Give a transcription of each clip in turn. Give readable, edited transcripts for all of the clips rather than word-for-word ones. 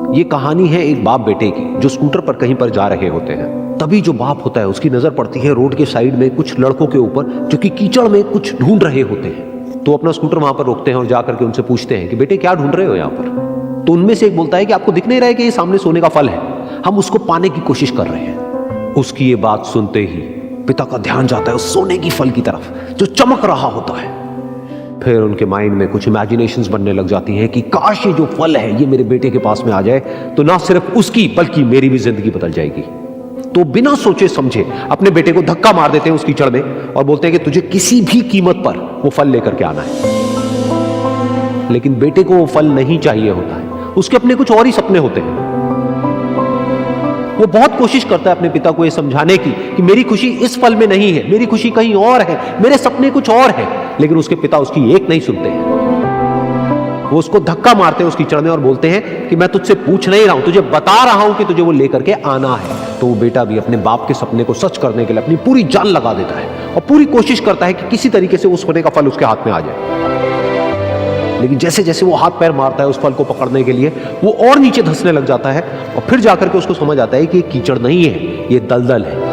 ये कहानी है एक बाप बेटे की जो स्कूटर पर कहीं पर जा रहे होते हैं। तभी जो बाप होता है उसकी नजर पड़ती है रोड के साइड में कुछ लड़कों के ऊपर जो कि कीचड़ में कुछ ढूंढ रहे होते हैं। तो अपना स्कूटर वहां पर रोकते हैं और जाकर के उनसे पूछते हैं कि बेटे क्या ढूंढ रहे हो यहाँ पर। तो उनमें से एक बोलता है कि आपको दिख नहीं रहा है कि ये सामने सोने का फल है, हम उसको पाने की कोशिश कर रहे हैं। उसकी ये बात सुनते ही पिता का ध्यान जाता है उस सोने की फल की तरफ जो चमक रहा होता है। फिर उनके माइंड में कुछ इमेजिनेशंस बनने लग जाती हैं कि काश ये जो फल है ये मेरे बेटे के पास में आ जाए तो ना सिर्फ उसकी बल्कि मेरी भी जिंदगी बदल जाएगी। तो बिना सोचे समझे अपने बेटे को धक्का मार देते हैं उस कीचड़ में और बोलते हैं कि तुझे किसी भी कीमत पर वो फल लेकर के आना है। लेकिन बेटे को वो फल नहीं चाहिए होता है, उसके अपने कुछ और ही सपने होते हैं। वो बहुत कोशिश करता है अपने पिता को ये समझाने की कि मेरी खुशी इस फल में नहीं है, मेरी खुशी कहीं और है, मेरे सपने कुछ और है। लेकिन उसके पिता उसकी एक नहीं सुनते हैं। वो उसको धक्का मारते हैं उस कीचड़ में और बोलते हैं कि मैं तुझसे पूछ नहीं रहा हूं, तुझे बता रहा हूं कि तुझे वो लेकर के आना है। तो वो बेटा भी अपने बाप के सपने को सच करने के लिए अपनी पूरी जान लगा देता है और पूरी कोशिश करता है कि किसी तरीके से उस सोने का फल उसके हाथ में आ जाए। लेकिन जैसे जैसे वो हाथ पैर मारता है उस फल को पकड़ने के लिए वो और नीचे धंसने लग जाता है और फिर जाकर के उसको समझ आता है कि ये कीचड़ नहीं है, ये दलदल है।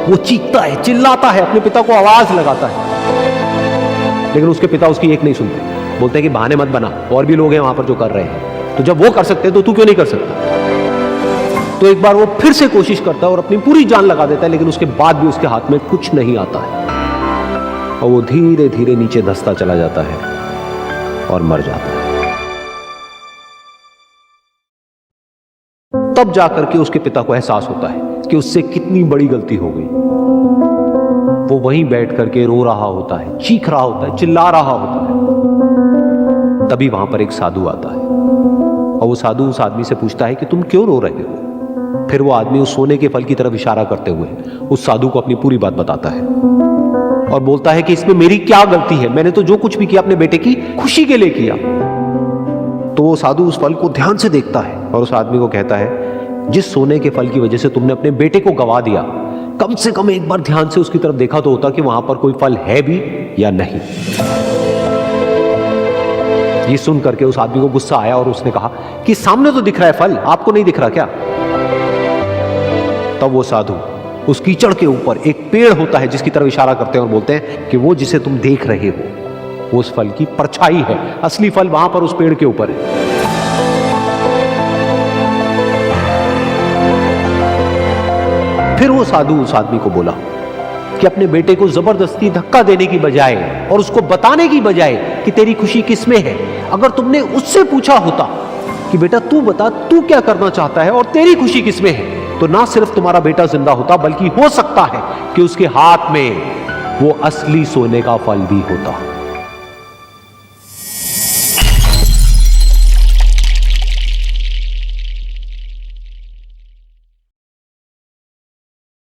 वो चीखता है, चिल्लाता है, अपने पिता को आवाज लगाता है, लेकिन उसके पिता उसकी एक नहीं सुनते। बोलते हैं कि बहाने मत बना, और भी लोग हैं वहां पर जो कर रहे हैं, तो जब वो कर सकते हैं तो तू क्यों नहीं कर सकता। तो एक बार वो फिर से कोशिश करता है और अपनी पूरी जान लगा देता है, लेकिन उसके बाद भी उसके हाथ में कुछ नहीं आता है और वो धीरे धीरे नीचे धंसता चला जाता है और मर जाता है। तब जाकर के उसके पिता को एहसास होता है कि उससे कितनी बड़ी गलती हो गई। वो वहीं बैठ करके रो रहा होता है, चीख रहा होता है, चिल्ला रहा होता है। तभी वहां पर एक साधु आता है और वो साधु उस आदमी से पूछता है कि तुम क्यों रो रहे हो। फिर वो आदमी उस सोने के फल की तरफ इशारा करते हुए उस साधु को अपनी पूरी बात बताता है और बोलता है कि इसमें मेरी क्या गलती है, मैंने तो जो कुछ भी किया अपने बेटे की खुशी के लिए किया। तो वो साधु उस फल को ध्यान से देखता है और उस आदमी को कहता है जिस सोने के फल की वजह से तुमने अपने बेटे को गवा दिया, कम से कम एक बार ध्यान से उसकी तरफ देखा तो होता कि वहां पर कोई फल है भी या नहीं। ये सुन करके उस आदमी को गुस्सा आया और उसने कहा कि सामने तो दिख रहा है फल, आपको नहीं दिख रहा क्या। तब वो साधु उस कीचड़ के ऊपर एक पेड़ होता है जिसकी तरफ इशारा करते हैं और बोलते हैं कि वो जिसे तुम देख रहे हो वो उस फल की परछाई है, असली फल वहां पर उस पेड़ के ऊपर है। फिर वो साधु उस आदमी को बोला कि अपने बेटे को जबरदस्ती धक्का देने की बजाय और उसको बताने की बजाय कि तेरी खुशी किसमें है, अगर तुमने उससे पूछा होता कि बेटा तू बता तू क्या करना चाहता है और तेरी खुशी किसमें है, तो ना सिर्फ तुम्हारा बेटा जिंदा होता बल्कि हो सकता है कि उसके हाथ में वो असली सोने का फल भी होता।